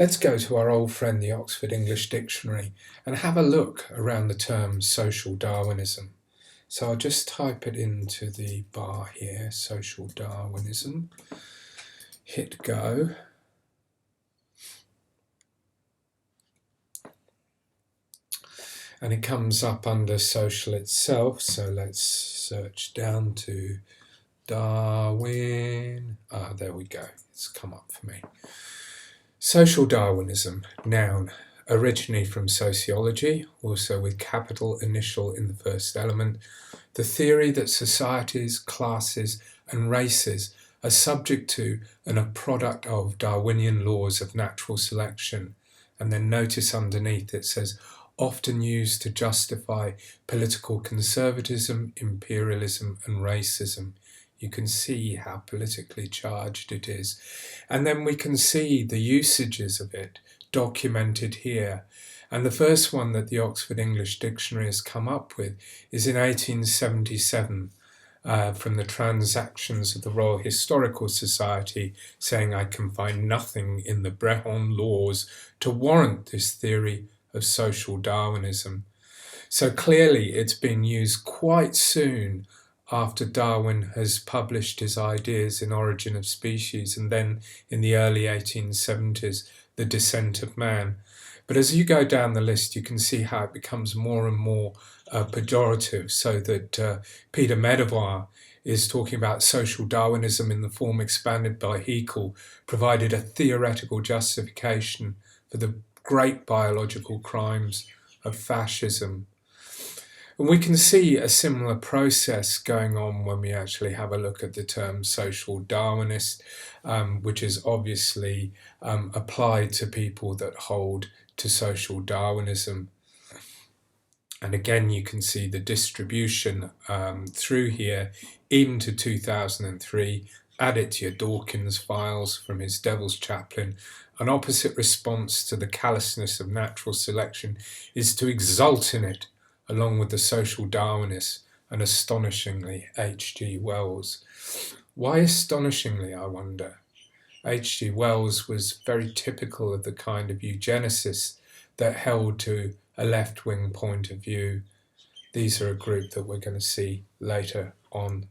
Let's go to our old friend, the Oxford English Dictionary, and have a look around the term social Darwinism. So I'll just type it into the bar here, social Darwinism, hit go. And it comes up under social itself, so let's search down to Darwin. There we go, it's come up for me. Social Darwinism, noun, originally from sociology, also with capital initial in the first element, the theory that societies, classes and races are subject to and a product of Darwinian laws of natural selection. And then notice underneath it says, often used to justify political conservatism, imperialism and racism. You can see how politically charged it is. And then we can see the usages of it documented here. And the first one that the Oxford English Dictionary has come up with is in 1877 from the Transactions of the Royal Historical Society, saying, I can find nothing in the Brehon laws to warrant this theory of social Darwinism. So clearly it's been used quite soon after Darwin has published his ideas in Origin of Species, and then in the early 1870s, The Descent of Man. But as you go down the list, you can see how it becomes more and more pejorative, so that Peter Medawar is talking about social Darwinism in the form expanded by Haeckel, provided a theoretical justification for the great biological crimes of fascism. And we can see a similar process going on when we actually have a look at the term social Darwinist, which is obviously applied to people that hold to social Darwinism. And again, you can see the distribution through here, even to 2003. Add it to your Dawkins files from his Devil's Chaplain. An opposite response to the callousness of natural selection is to exult in it, along with the social Darwinists, and astonishingly H.G. Wells. Why astonishingly, I wonder? H.G. Wells was very typical of the kind of eugenicists that held to a left-wing point of view. These are a group that we're going to see later on.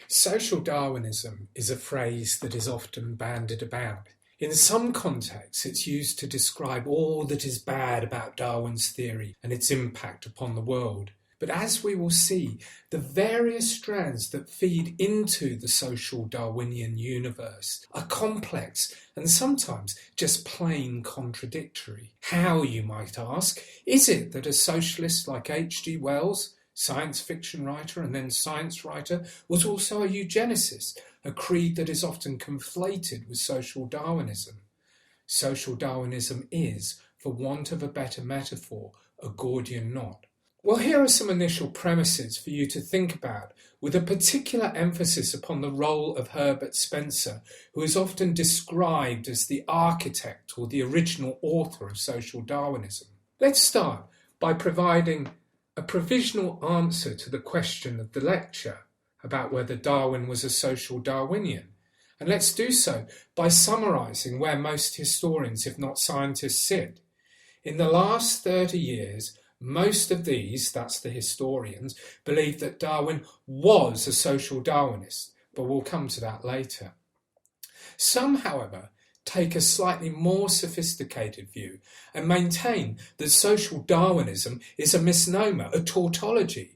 Social Darwinism is a phrase that is often bandied about. In some contexts, it's used to describe all that is bad about Darwin's theory and its impact upon the world. But as we will see, the various strands that feed into the social Darwinian universe are complex and sometimes just plain contradictory. How, you might ask, is it that a socialist like H.G. Wells, science fiction writer and then science writer, was also a eugenicist, a creed that is often conflated with social Darwinism? Social Darwinism is, for want of a better metaphor, a Gordian knot. Well, here are some initial premises for you to think about, with a particular emphasis upon the role of Herbert Spencer, who is often described as the architect or the original author of social Darwinism. Let's start by providing a provisional answer to the question of the lecture about whether Darwin was a social Darwinian. And let's do so by summarising where most historians, if not scientists, sit. In the last 30 years, most of these, that's the historians, believe that Darwin was a social Darwinist, but we'll come to that later. Some, however, take a slightly more sophisticated view and maintain that social Darwinism is a misnomer, a tautology.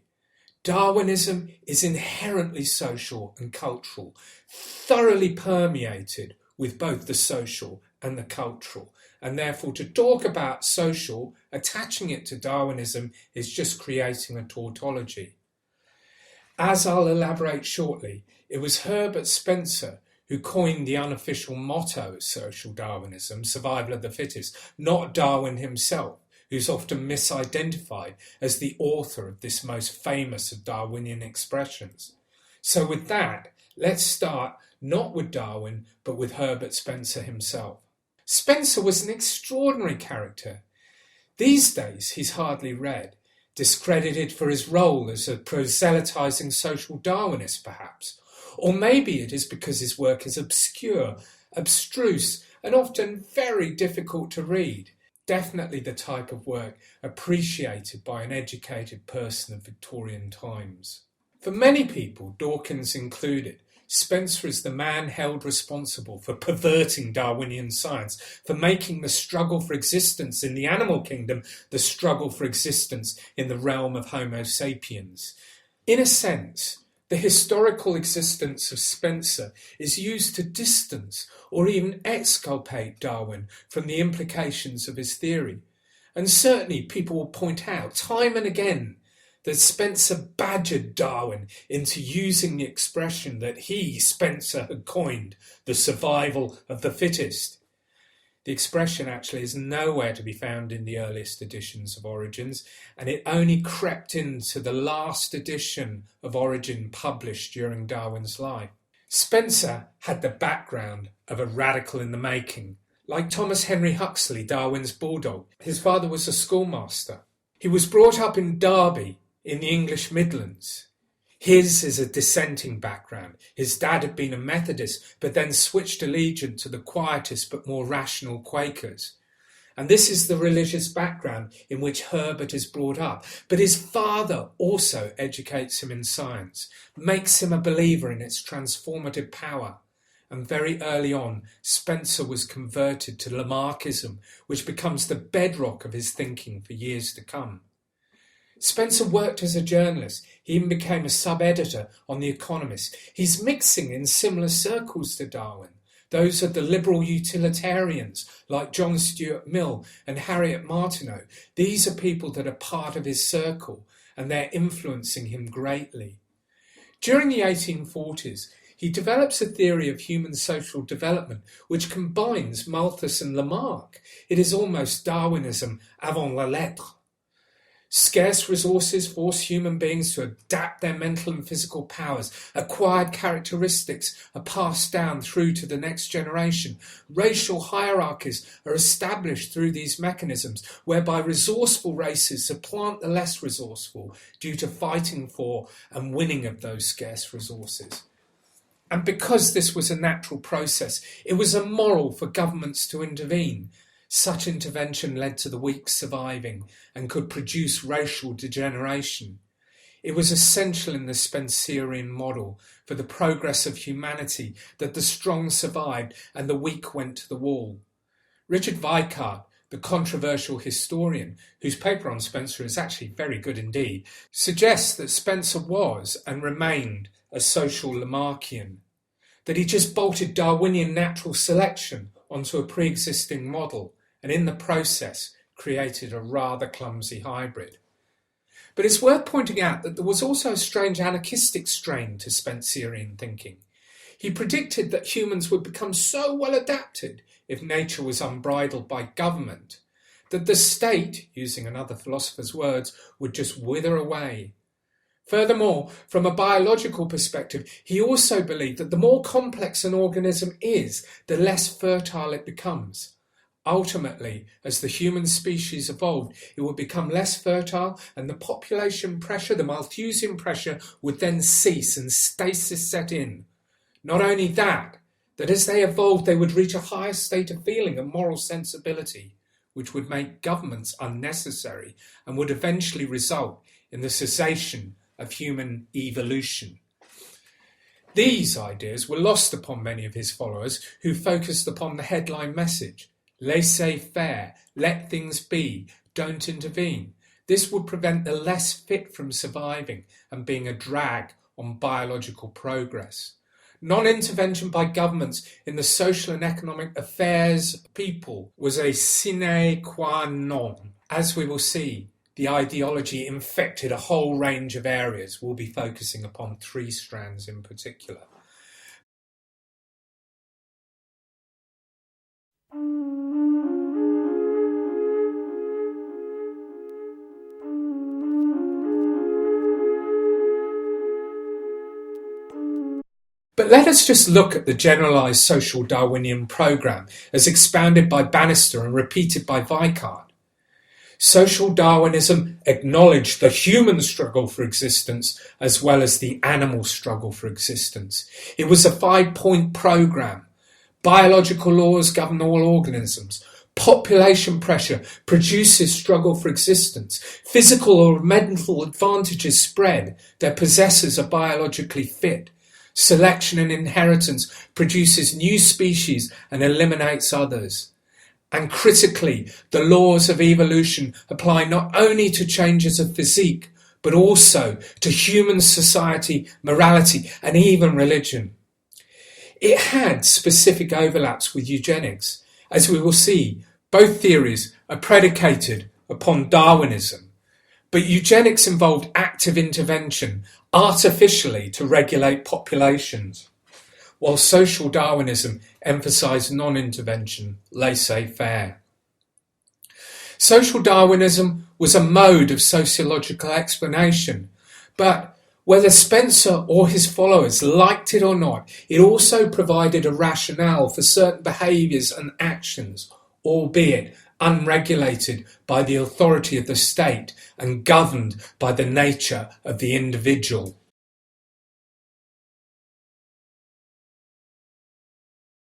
Darwinism is inherently social and cultural, thoroughly permeated with both the social and the cultural, and therefore to talk about social, attaching it to Darwinism, is just creating a tautology. As I'll elaborate shortly, it was Herbert Spencer who coined the unofficial motto of social Darwinism, survival of the fittest, not Darwin himself, who's often misidentified as the author of this most famous of Darwinian expressions. So with that, let's start not with Darwin, but with Herbert Spencer himself. Spencer was an extraordinary character. These days he's hardly read, discredited for his role as a proselytizing social Darwinist perhaps, or maybe it is because his work is obscure, abstruse, and often very difficult to read. Definitely the type of work appreciated by an educated person of Victorian times. For many people, Dawkins included, Spencer is the man held responsible for perverting Darwinian science, for making the struggle for existence in the animal kingdom the struggle for existence in the realm of Homo sapiens. In a sense, the historical existence of Spencer is used to distance or even exculpate Darwin from the implications of his theory. And certainly people will point out time and again that Spencer badgered Darwin into using the expression that he, Spencer, had coined, the survival of the fittest. The expression actually is nowhere to be found in the earliest editions of Origins, and it only crept into the last edition of Origin published during Darwin's life. Spencer had the background of a radical in the making. Like Thomas Henry Huxley, Darwin's bulldog, his father was a schoolmaster. He was brought up in Derby, in the English Midlands. His is a dissenting background. His dad had been a Methodist, but then switched allegiance to the quietist but more rational Quakers. And this is the religious background in which Herbert is brought up. But his father also educates him in science, makes him a believer in its transformative power. And very early on, Spencer was converted to Lamarckism, which becomes the bedrock of his thinking for years to come. Spencer worked as a journalist. He even became a sub-editor on The Economist. He's mixing in similar circles to Darwin. Those are the liberal utilitarians like John Stuart Mill and Harriet Martineau. These are people that are part of his circle, and they're influencing him greatly. During the 1840s, he develops a theory of human social development which combines Malthus and Lamarck. It is almost Darwinism avant la lettre. Scarce resources force human beings to adapt their mental and physical powers. Acquired characteristics are passed down through to the next generation. Racial hierarchies are established through these mechanisms, whereby resourceful races supplant the less resourceful due to fighting for and winning of those scarce resources. And because this was a natural process, it was immoral for governments to intervene. Such intervention led to the weak surviving and could produce racial degeneration. It was essential in the Spencerian model for the progress of humanity that the strong survived and the weak went to the wall. Richard Weikart, the controversial historian, whose paper on Spencer is actually very good indeed, suggests that Spencer was and remained a social Lamarckian, that he just bolted Darwinian natural selection onto a pre-existing model, and in the process created a rather clumsy hybrid. But it's worth pointing out that there was also a strange anarchistic strain to Spencerian thinking. He predicted that humans would become so well adapted if nature was unbridled by government, that the state, using another philosopher's words, would just wither away. Furthermore, from a biological perspective, he also believed that the more complex an organism is, the less fertile it becomes. Ultimately, as the human species evolved, it would become less fertile and the population pressure, the Malthusian pressure, would then cease and stasis set in. Not only that as they evolved they would reach a higher state of feeling and moral sensibility, which would make governments unnecessary and would eventually result in the cessation of human evolution. These ideas were lost upon many of his followers who focused upon the headline message: laissez-faire, let things be, don't intervene. This would prevent the less fit from surviving and being a drag on biological progress. Non-intervention by governments in the social and economic affairs of people was a sine qua non. As we will see, the ideology infected a whole range of areas. We'll be focusing upon three strands in particular. But let us just look at the generalised social Darwinian programme as expounded by Bannister and repeated by Weikart. Social Darwinism acknowledged the human struggle for existence as well as the animal struggle for existence. It was a 5-point program. Biological laws govern all organisms. Population pressure produces struggle for existence. Physical or mental advantages spread. Their possessors are biologically fit. Selection and inheritance produces new species and eliminates others. And critically, the laws of evolution apply not only to changes of physique, but also to human society, morality, and even religion. It had specific overlaps with eugenics. As we will see, both theories are predicated upon Darwinism, but eugenics involved active intervention artificially to regulate populations, while social Darwinism emphasised non-intervention, laissez-faire. Social Darwinism was a mode of sociological explanation, but whether Spencer or his followers liked it or not, it also provided a rationale for certain behaviours and actions, albeit unregulated by the authority of the state and governed by the nature of the individual.